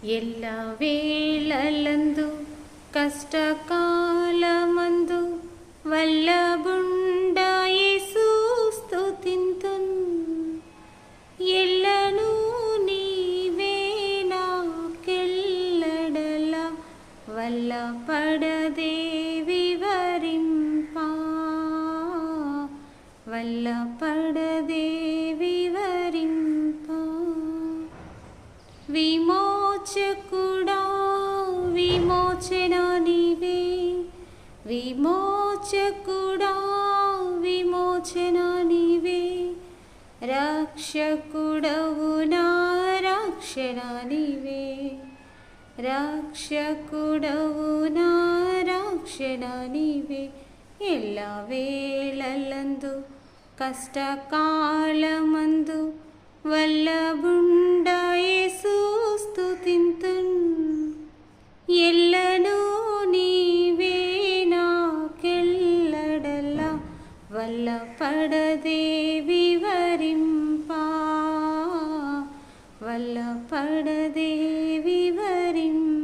ఎల్ల వేళలందు కష్టకాలమందు వల్లబుండ యేసు స్తుతింతున్. ఎల్లను నీవే నాకెల్లడల వల్లపడదే వివరింపా, వల్లపడదే వివరింపా. విమోచకుడా విమోచన నీవే, విమోచకుడా విమోచన నీవే, రక్షకుడవు నా రక్షణ నీవే, రక్షకుడవు నా రక్షణ నీవే. ఎల్ల వేళలందు కష్టకాలమందు వల్లబుండ యేసు స్తుతింతున్. ఎల్లను నీవే నాకెల్లడల వల్లపడదే వివరింపా, వల్లపడదే వివరింపా.